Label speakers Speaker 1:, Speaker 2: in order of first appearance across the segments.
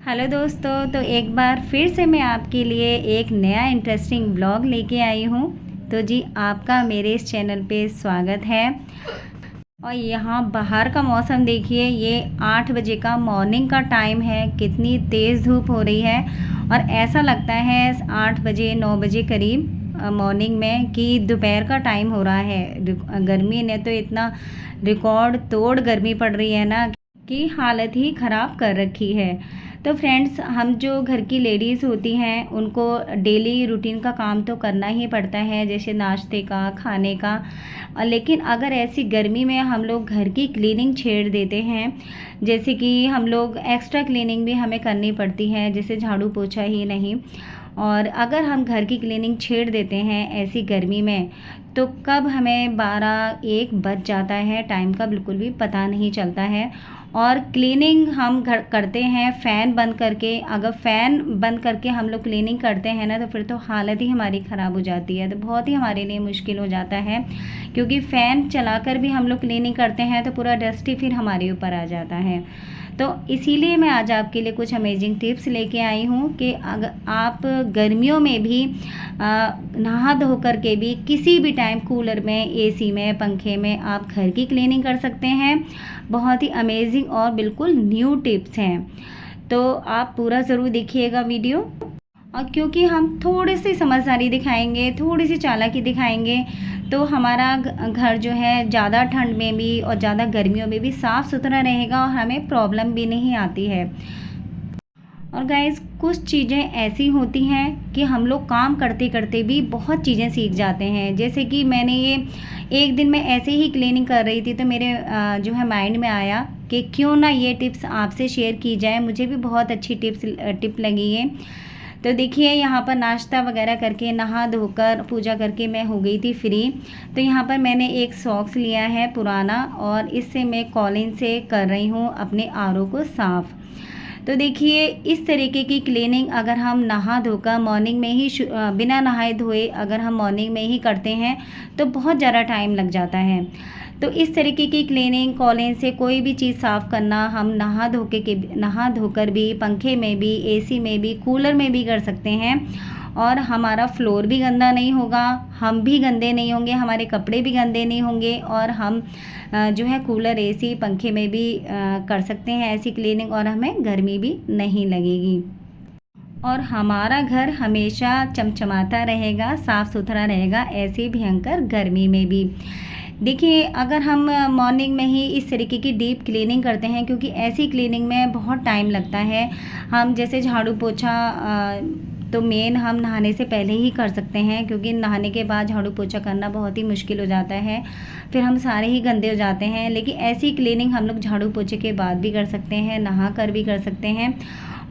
Speaker 1: Hello दोस्तों, तो एक बार फिर से मैं आपके लिए एक नया इंटरेस्टिंग ब्लॉग लेके आई हूँ। तो जी आपका मेरे इस चैनल पे स्वागत है। और यहाँ बाहर का मौसम देखिए, ये 8 बजे का मॉर्निंग का टाइम है। कितनी तेज़ धूप हो रही है और ऐसा लगता है 8 बजे 9 बजे करीब मॉर्निंग में कि दोपहर का टाइम हो रहा है। गर्मी ने तो इतना रिकॉर्ड तोड़ गर्मी पड़ रही है ना कि हालत ही ख़राब कर रखी है। तो फ्रेंड्स, हम जो घर की लेडीज़ होती हैं उनको डेली रूटीन का काम तो करना ही पड़ता है, जैसे नाश्ते का, खाने का। लेकिन अगर ऐसी गर्मी में हम लोग घर की क्लीनिंग छेड़ देते हैं, जैसे कि हम लोग एक्स्ट्रा क्लीनिंग भी हमें करनी पड़ती है, जैसे झाड़ू पोछा ही नहीं। और अगर हम घर की क्लीनिंग छेड़ देते हैं ऐसी गर्मी में, तो कब हमें 12-1 बज जाता है, टाइम का बिल्कुल भी पता नहीं चलता है। और क्लीनिंग हम घर करते हैं फ़ैन बंद करके। अगर फ़ैन बंद करके हम लोग क्लीनिंग करते हैं ना, तो फिर तो हालत ही हमारी ख़राब हो जाती है। तो बहुत ही हमारे लिए मुश्किल हो जाता है, क्योंकि फ़ैन चलाकर भी हम लोग क्लीनिंग करते हैं तो पूरा डस्ट ही फिर हमारे ऊपर आ जाता है। तो इसीलिए मैं आज आपके लिए कुछ अमेजिंग टिप्स लेके आई हूँ कि अगर आप गर्मियों में भी नहा धो कर के भी किसी भी टाइम कूलर में, एसी में, पंखे में आप घर की क्लीनिंग कर सकते हैं। बहुत ही अमेजिंग और बिल्कुल न्यू टिप्स हैं, तो आप पूरा ज़रूर देखिएगा वीडियो। और क्योंकि हम थोड़ी सी समझदारी दिखाएंगे, थोड़ी सी चालाकी दिखाएंगे, तो हमारा घर जो है ज़्यादा ठंड में भी और ज़्यादा गर्मियों में भी साफ़ सुथरा रहेगा और हमें प्रॉब्लम भी नहीं आती है। और गाइस, कुछ चीज़ें ऐसी होती हैं कि हम लोग काम करते करते भी बहुत चीज़ें सीख जाते हैं। जैसे कि मैंने ये एक दिन में ऐसे ही क्लीनिंग कर रही थी, तो मेरे जो है माइंड में आया कि क्यों ना ये टिप्स आपसे शेयर की जाए। मुझे भी बहुत अच्छी टिप लगी है। तो देखिए, यहाँ पर नाश्ता वगैरह करके, नहा धोकर, पूजा करके मैं हो गई थी फ्री। तो यहाँ पर मैंने एक सॉक्स लिया है पुराना, और इससे मैं कॉलिन से कर रही हूँ अपने आरओ को साफ़। तो देखिए, इस तरीके की क्लीनिंग अगर हम नहा धोकर मॉर्निंग में ही बिना नहाए धोए अगर हम मॉर्निंग में ही करते हैं तो बहुत ज़्यादा टाइम लग जाता है। तो इस तरीके की क्लीनिंग, कॉलिन से कोई भी चीज़ साफ़ करना, हम नहा धोकर भी, पंखे में भी, एसी में भी, कूलर में भी कर सकते हैं। और हमारा फ्लोर भी गंदा नहीं होगा, हम भी गंदे नहीं होंगे, हमारे कपड़े भी गंदे नहीं होंगे, और हम जो है कूलर, एसी, पंखे में भी कर सकते हैं ऐसी क्लीनिंग, और हमें गर्मी भी नहीं लगेगी। और हमारा घर हमेशा चमचमाता रहेगा, साफ़ सुथरा रहेगा, ऐसी भयंकर गर्मी में भी। देखिए, अगर हम मॉर्निंग में ही इस तरीके की डीप क्लीनिंग करते हैं, क्योंकि ऐसी क्लीनिंग में बहुत टाइम लगता है। हम जैसे झाड़ू पोछा तो मेन हम नहाने से पहले ही कर सकते हैं, क्योंकि नहाने के बाद झाड़ू पोछा करना बहुत ही मुश्किल हो जाता है, फिर हम सारे ही गंदे हो जाते हैं। लेकिन ऐसी क्लीनिंग हम लोग झाड़ू पोछे के बाद भी कर सकते हैं, नहा कर भी कर सकते हैं,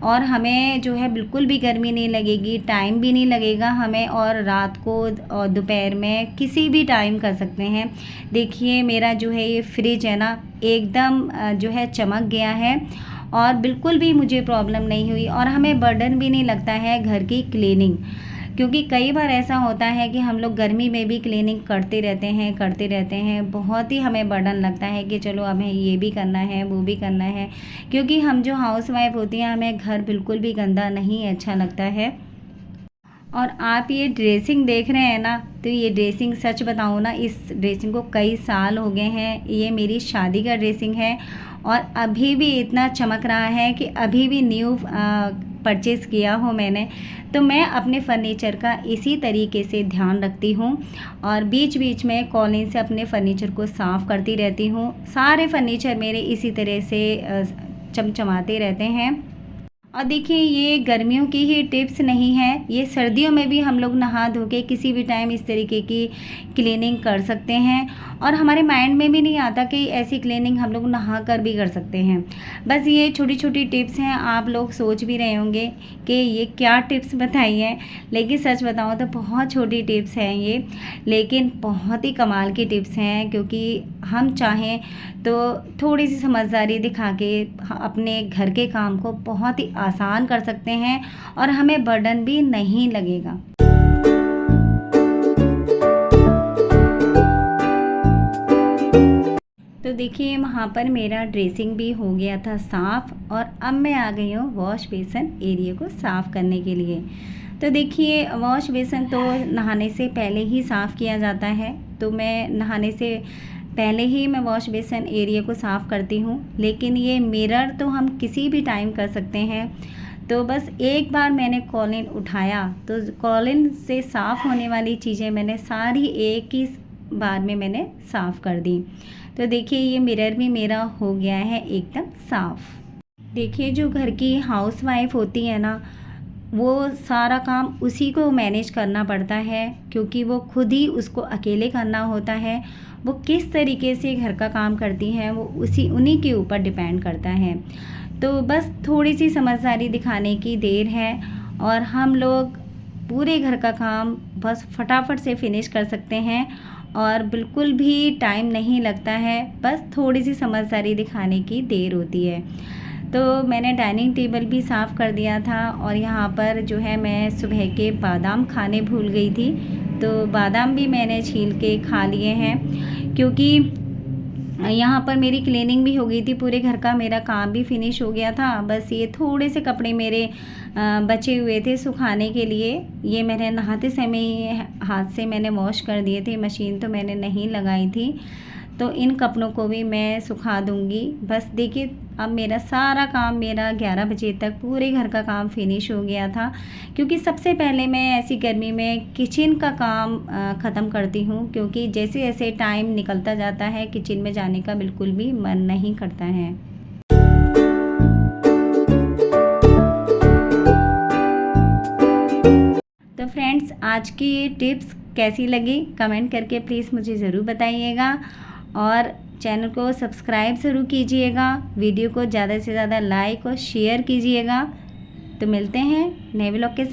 Speaker 1: और हमें जो है बिल्कुल भी गर्मी नहीं लगेगी, टाइम भी नहीं लगेगा हमें। और रात को और दोपहर में किसी भी टाइम कर सकते हैं। देखिए, मेरा जो है ये फ्रिज है ना, एकदम जो है चमक गया है, और बिल्कुल भी मुझे प्रॉब्लम नहीं हुई, और हमें बर्डन भी नहीं लगता है घर की क्लीनिंग। क्योंकि कई बार ऐसा होता है कि हम लोग गर्मी में भी क्लीनिंग करते रहते हैं, बहुत ही हमें बर्डन लगता है कि चलो हमें ये भी करना है, वो भी करना है। क्योंकि हम जो हाउसवाइफ होती हैं, हमें घर बिल्कुल भी गंदा नहीं अच्छा लगता है। और आप ये ड्रेसिंग देख रहे हैं ना, तो ये ड्रेसिंग, सच बताऊँ ना, इस ड्रेसिंग को कई साल हो गए हैं। ये मेरी शादी का ड्रेसिंग है, और अभी भी इतना चमक रहा है कि अभी भी न्यू परचेज़ किया हो मैंने। तो मैं अपने फ़र्नीचर का इसी तरीके से ध्यान रखती हूँ, और बीच बीच में कॉलिन से अपने फ़र्नीचर को साफ़ करती रहती हूँ। सारे फ़र्नीचर मेरे इसी तरह से चमचमाते रहते हैं। और देखिए, ये गर्मियों की ही टिप्स नहीं है, ये सर्दियों में भी हम लोग नहा धो के किसी भी टाइम इस तरीके की क्लीनिंग कर सकते हैं, और हमारे माइंड में भी नहीं आता कि ऐसी क्लीनिंग हम लोग नहा कर भी कर सकते हैं। बस ये छोटी छोटी टिप्स हैं। आप लोग सोच भी रहे होंगे कि ये क्या टिप्स बताई हैं, लेकिन सच बताऊँ तो बहुत छोटी टिप्स हैं ये, लेकिन बहुत ही कमाल की टिप्स हैं। क्योंकि हम चाहें तो थोड़ी सी समझदारी दिखा के अपने घर के काम को बहुत ही आसान कर सकते हैं, और हमें बर्डन भी नहीं लगेगा। तो तो देखिए वहाँ पर मेरा ड्रेसिंग भी हो गया था साफ़ और अब मैं आ गई हूँ वॉश बेसन एरिया को साफ़ करने के लिए। तो देखिए वॉश बेसन तो नहाने से पहले ही साफ़ किया जाता है, तो मैं नहाने से पहले ही मैं वॉश बेसन एरिया को साफ़ करती हूँ। लेकिन ये मिरर तो हम किसी भी टाइम कर सकते हैं। तो बस एक बार मैंने कॉलिन उठाया तो कॉलिन से साफ़ होने वाली चीज़ें मैंने सारी एक ही बार में मैंने साफ़ कर दी। तो देखिए ये मिरर भी मेरा हो गया है एकदम साफ़। देखिए जो घर की हाउसवाइफ होती है ना, वो सारा काम उसी को मैनेज करना पड़ता है, क्योंकि वो खुद ही उसको अकेले करना होता है। वो किस तरीके से घर का काम करती हैं वो उन्हीं के ऊपर डिपेंड करता है। तो बस थोड़ी सी समझदारी दिखाने की देर है और हम लोग पूरे घर का काम बस फटाफट से फिनिश कर सकते हैं और बिल्कुल भी टाइम नहीं लगता है, बस थोड़ी सी समझदारी दिखाने की देर होती है। तो मैंने डाइनिंग टेबल भी साफ़ कर दिया था और यहाँ पर जो है मैं सुबह के बादाम खाने भूल गई थी, तो बादाम भी मैंने छील के खा लिए हैं, क्योंकि यहाँ पर मेरी क्लीनिंग भी हो गई थी, पूरे घर का मेरा काम भी फिनिश हो गया था। बस ये थोड़े से कपड़े मेरे बचे हुए थे सुखाने के लिए, ये मैंने नहाते समय ही हाथ से मैंने वॉश कर दिए थे, मशीन तो मैंने नहीं लगाई थी। तो इन कपड़ों को भी मैं सुखा दूँगी। बस देखिए अब मेरा सारा काम मेरा 11 बजे तक पूरे घर का काम फिनिश हो गया था, क्योंकि सबसे पहले मैं ऐसी गर्मी में किचन का काम ख़त्म करती हूँ, क्योंकि जैसे जैसे टाइम निकलता जाता है किचन में जाने का बिल्कुल भी मन नहीं करता है। तो फ्रेंड्स आज की ये टिप्स कैसी लगी कमेंट करके प्लीज़ मुझे ज़रूर बताइएगा और चैनल को सब्सक्राइब ज़रूर कीजिएगा, वीडियो को ज़्यादा से ज़्यादा लाइक और शेयर कीजिएगा। तो मिलते हैं नए व्लॉग के साथ।